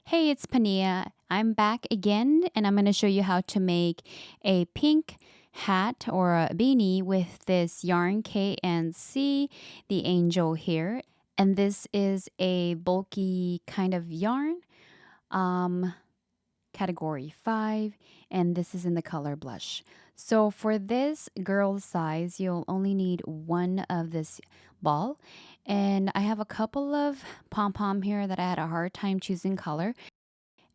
Hey, it's Pania. I'm back again and I'm going to show you how to make a pink hat or a beanie with this yarn KNC, the angel here. And this is a bulky kind of yarn, category 5, and this is in the color blush. So for this girl size, you'll only need one of this ball. And I have a couple of pom-pom here that I had a hard time choosing color.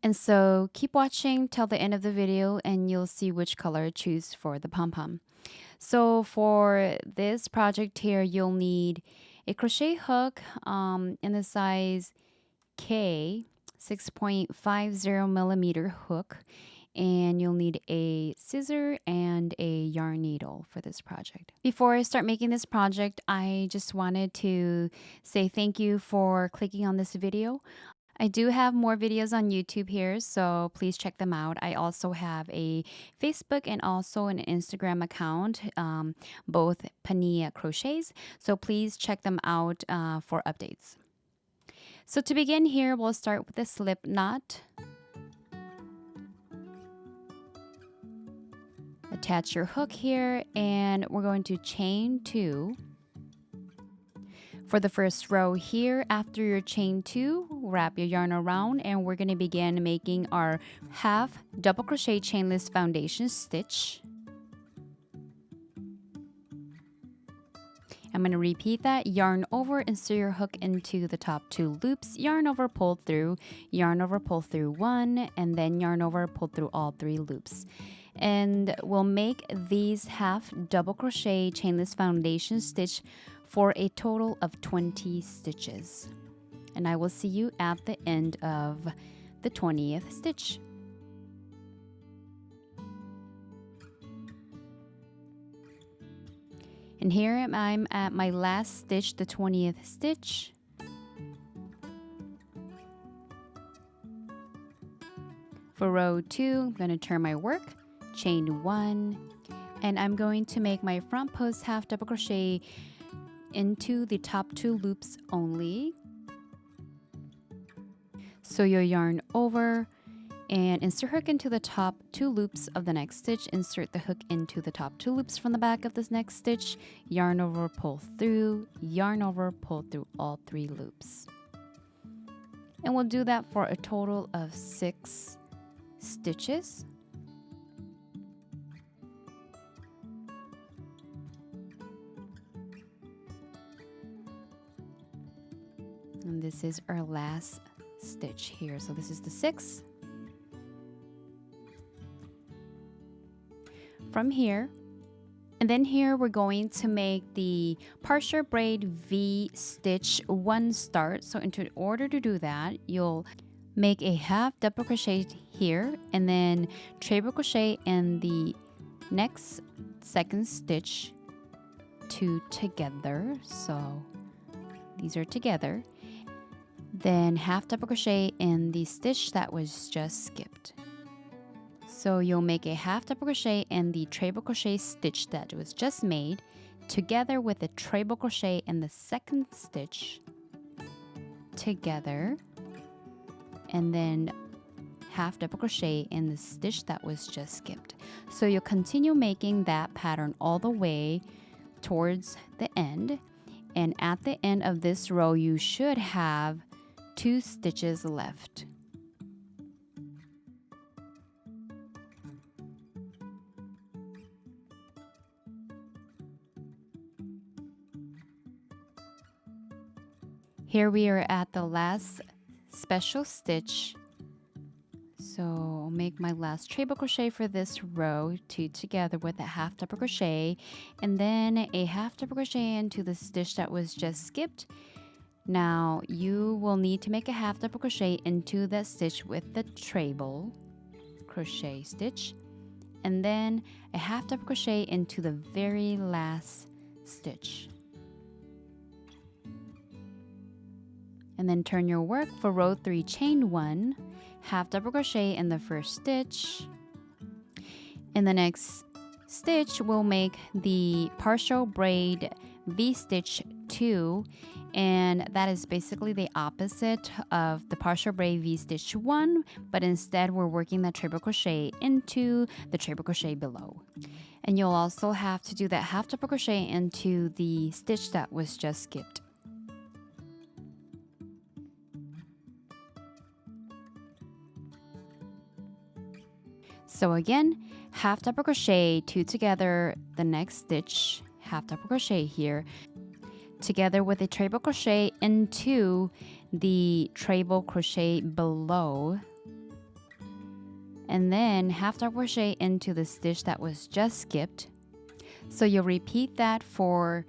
And so keep watching till the end of the video and you'll see which color to choose for the pom-pom. So for this project here, you'll need a crochet hook in the size K, 6.50 millimeter hook, and you'll need a scissor and a yarn needle for this project. Before I start making this project, I just wanted to say thank you for clicking on this video. I do have more videos on YouTube here, so please check them out. I also have a Facebook and also an Instagram account, both panyiacrochets, so please check them out for updates. So to begin here, we'll start with the slip knot. Attach your hook here, and we're going to chain 2. For the first row here, after your chain 2, wrap your yarn around and we're going to begin making our half double crochet chainless foundation stitch. I'm going to repeat that. Yarn over, insert your hook into the top 2 loops, yarn over, pull through 1, and then yarn over, pull through all 3 loops. And we'll make these half double crochet chainless foundation stitch for a total of 20 stitches. And I will see you at the end of the 20th stitch. And here I'm at my last stitch, the 20th stitch. For row 2, I'm going to turn my work, chain 1, and I'm going to make my front post half double crochet into the top 2 loops only. So you'll yarn over and insert hook into the top 2 loops of the next stitch, insert the hook into the top 2 loops from the back of this next stitch, yarn over, pull through, yarn over, pull through all 3 loops. And we'll do that for a total of 6 stitches. And this is our last stitch here. So this is the 6th. From here, and then here we're going to make the partial braid V stitch 1 start. So in order to do that, you'll make a half double crochet here and then treble crochet in the next 2nd stitch 2 together. So these are together. Then half double crochet in the stitch that was just skipped. So you'll make a half double crochet in the treble crochet stitch that was just made together with a treble crochet in the 2nd stitch together, and then half double crochet in the stitch that was just skipped. So you'll continue making that pattern all the way towards the end, and at the end of this row you should have 2 stitches left. Here we are at the last special stitch. So I'll make my last treble crochet for this row, 2 together with a half double crochet, and then a half double crochet into the stitch that was just skipped. Now you will need to make a half double crochet into that stitch with the treble crochet stitch, and then a half double crochet into the very last stitch. And then turn your work. For row 3, chain 1, half double crochet in the first stitch. In the next stitch, we'll make the partial braid V stitch 2, and that is basically the opposite of the partial braid V-stitch 1, but instead we're working that treble crochet into the treble crochet below. And you'll also have to do that half double crochet into the stitch that was just skipped. So again, half double crochet, 2 together, the next stitch, half double crochet here, together with a treble crochet into the treble crochet below, and then half double crochet into the stitch that was just skipped. So you'll repeat that for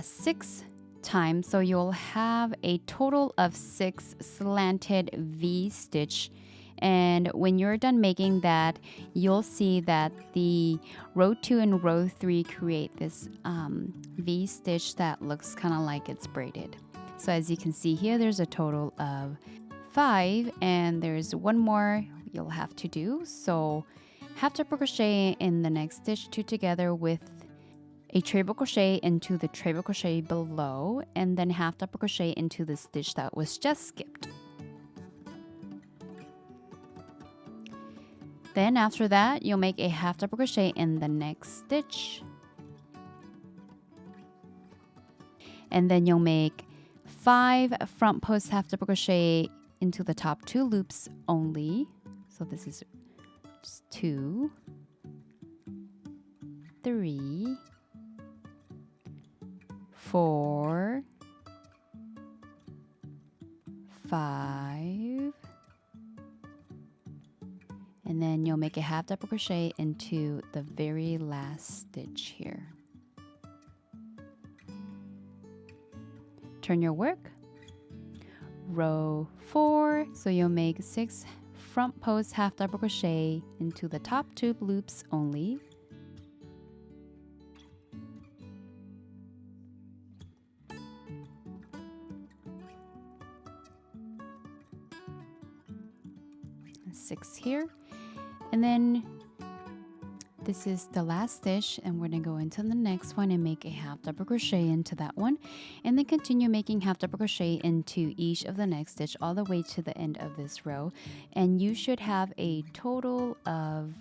6 times, so you'll have a total of 6 slanted V-stitch. And when you're done making that, you'll see that the row 2 and row 3 create this V-stitch that looks kind of like it's braided. So as you can see here, there's a total of 5, and there's one more you'll have to do. So half double crochet in the next stitch, 2 together with a treble crochet into the treble crochet below, and then half double crochet into the stitch that was just skipped. Then after that, you'll make a half double crochet in the next stitch. And then you'll make 5 front post half double crochet into the top 2 loops only. So this is just 2, 3, 4, 5, and then you'll make a half double crochet into the very last stitch here. Turn your work, row 4, so you'll make 6 front post half double crochet into the top 2 loops only. Six here, and then this is the last stitch, and we're going to go into the next one and make a half double crochet into that one, and then continue making half double crochet into each of the next stitch all the way to the end of this row, and you should have a total of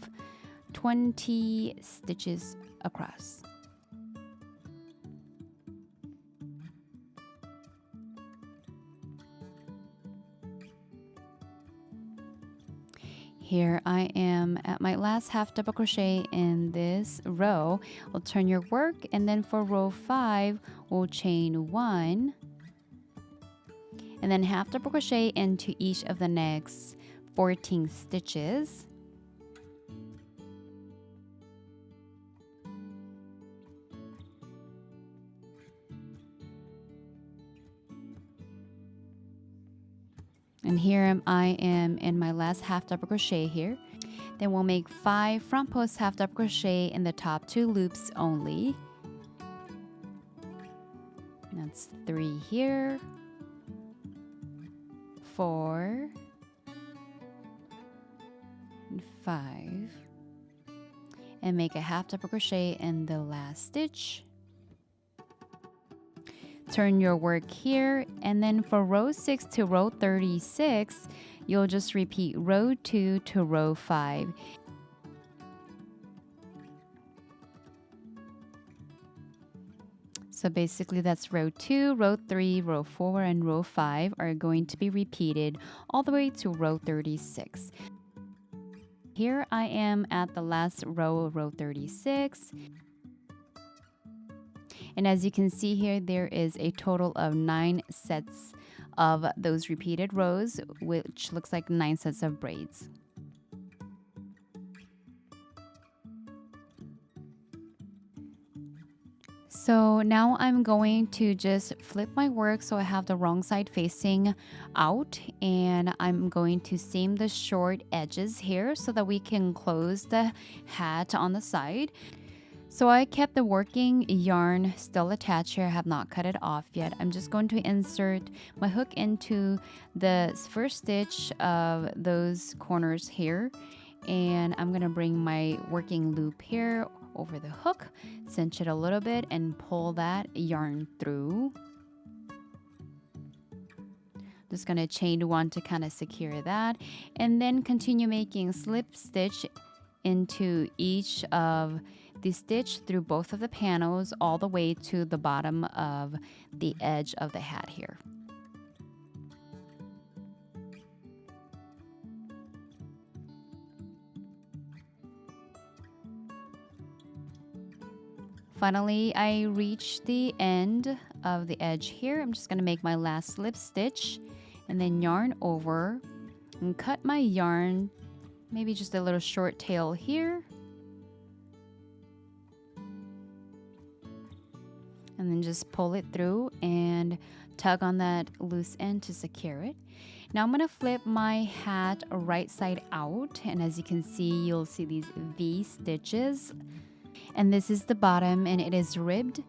20 stitches across. Here I am at my last half double crochet in this row. We'll turn your work, and then for row 5 we'll chain 1 and then half double crochet into each of the next 14 stitches. And here I am in my last half double crochet here. Then we'll make 5 front post half double crochet in the top 2 loops only. That's 3 here, 4, and 5, and make a half double crochet in the last stitch. Turn your work here, and then for row 6 to row 36, you'll just repeat row 2 to row 5. So basically that's row 2, row 3, row 4, and row 5 are going to be repeated all the way to row 36. Here I am at the last row of row 36. And as you can see here, there is a total of 9 sets of those repeated rows, which looks like 9 sets of braids. So now I'm going to just flip my work so I have the wrong side facing out, and I'm going to seam the short edges here so that we can close the hat on the side. So I kept the working yarn still attached here. I have not cut it off yet. I'm just going to insert my hook into the first stitch of those corners here, and I'm going to bring my working loop here over the hook, cinch it a little bit, and pull that yarn through. Just gonna chain one to kind of secure that, and then continue making slip stitch into each of the stitch through both of the panels all the way to the bottom of the edge of the hat here. Finally, I reached the end of the edge here. I'm just going to make my last slip stitch and then yarn over and cut my yarn, maybe just a little short tail here. And then just pull it through and tug on that loose end to secure it. Now I'm going to flip my hat right side out, and as you can see, you'll see these V stitches. And this is the bottom, and it is ribbed.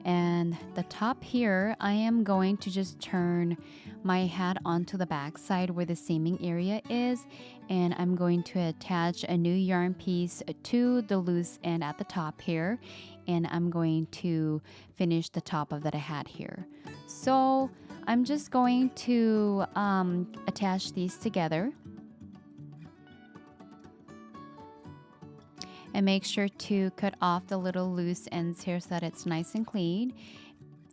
And the top here, I am going to just turn my hat onto the back side where the seaming area is, and I'm going to attach a new yarn piece to the loose end at the top here, and I'm going to finish the top of that hat here. So I'm just going to attach these together. And make sure to cut off the little loose ends here so that it's nice and clean.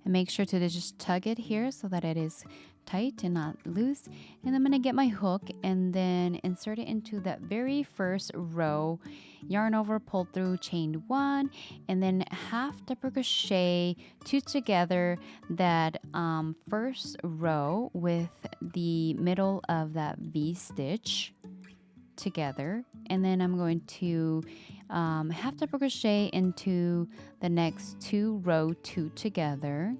And make sure to just tug it here so that it is tight and not loose. And I'm going to get my hook and then insert it into that very first row. Yarn over, pull through, chain one, and then half double crochet two together that first row with the middle of that V stitch together. And then I'm going to half double crochet into the next two row two together,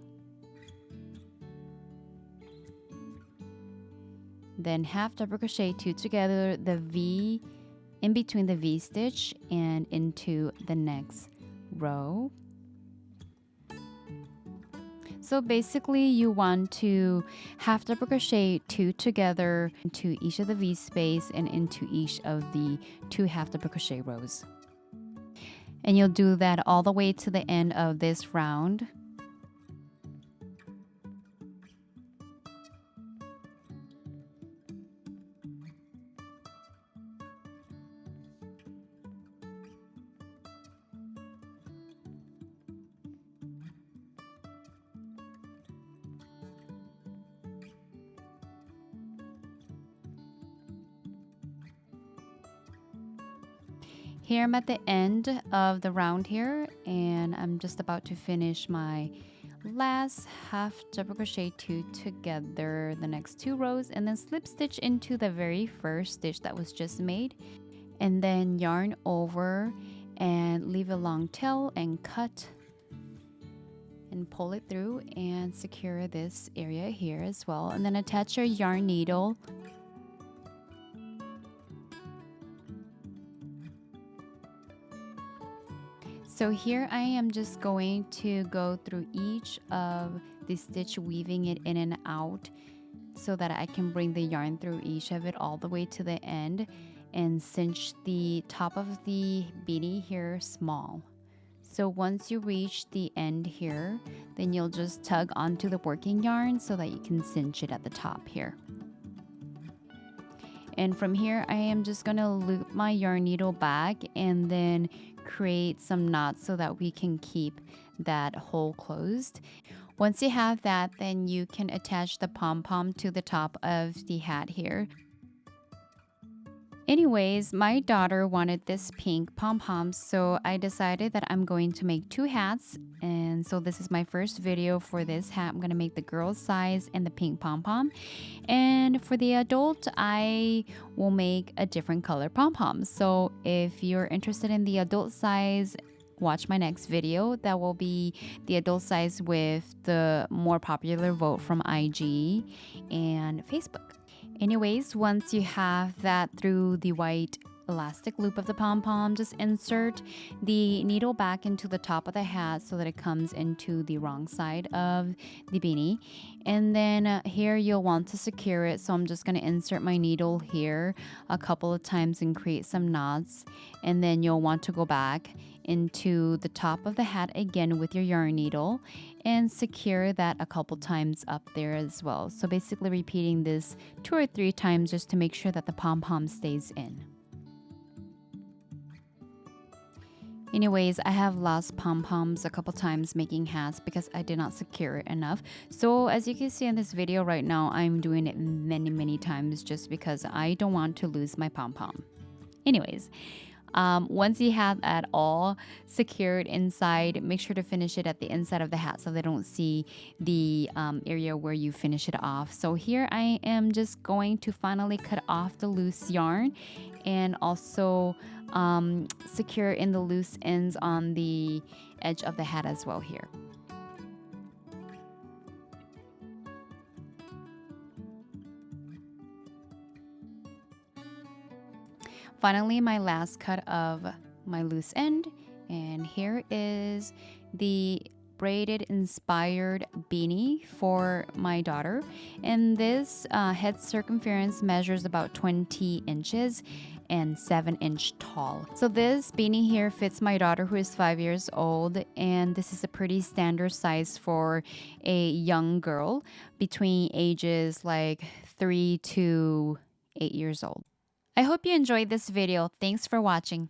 then half double crochet two together, the V in between the V stitch and into the next row. So basically you want to half double crochet two together into each of the V space and into each of the two half double crochet rows. And you'll do that all the way to the end of this round. Here I'm at the end of the round here, and I'm just about to finish my last half double crochet two together the next two rows, and then slip stitch into the very first stitch that was just made, and then yarn over and leave a long tail and cut and pull it through and secure this area here as well, and then attach your yarn needle. So here I am just going to go through each of the stitch, weaving it in and out so that I can bring the yarn through each of it all the way to the end and cinch the top of the beanie here small. So once you reach the end here, then you'll just tug onto the working yarn so that you can cinch it at the top here. And from here I am just going to loop my yarn needle back and then create some knots so that we can keep that hole closed. Once you have that, then you can attach the pom-pom to the top of the hat here. Anyways, my daughter wanted this pink pom-pom, so I decided that I'm going to make two hats. And so this is my first video for this hat. I'm going to make the girl's size and the pink pom-pom. And for the adult, I will make a different color pom-pom. So if you're interested in the adult size, watch my next video. That will be the adult size with the more popular vote from IG and Facebook. Anyways, once you have that through the white elastic loop of the pom-pom, just insert the needle back into the top of the hat so that it comes into the wrong side of the beanie. And then here you'll want to secure it, so I'm just going to insert my needle here a couple of times and create some knots. And then you'll want to go back into the top of the hat again with your yarn needle and secure that a couple times up there as well. So basically repeating this 2 or 3 times just to make sure that the pom-pom stays in. Anyways, I have lost pom-poms a couple times making hats because I did not secure it enough. So as you can see in this video right now, I'm doing it many times just because I don't want to lose my pom-pom. Anyways, once you have that all secured inside, make sure to finish it at the inside of the hat so they don't see the area where you finish it off. So here I am just going to finally cut off the loose yarn and also secure in the loose ends on the edge of the hat as well here. Finally, my last cut of my loose end, and here is the braided inspired beanie for my daughter, and this head circumference measures about 20 inches and 7-inch tall. So this beanie here fits my daughter who is 5 years old, and this is a pretty standard size for a young girl between ages like 3 to 8 years old. I hope you enjoyed this video. Thanks for watching.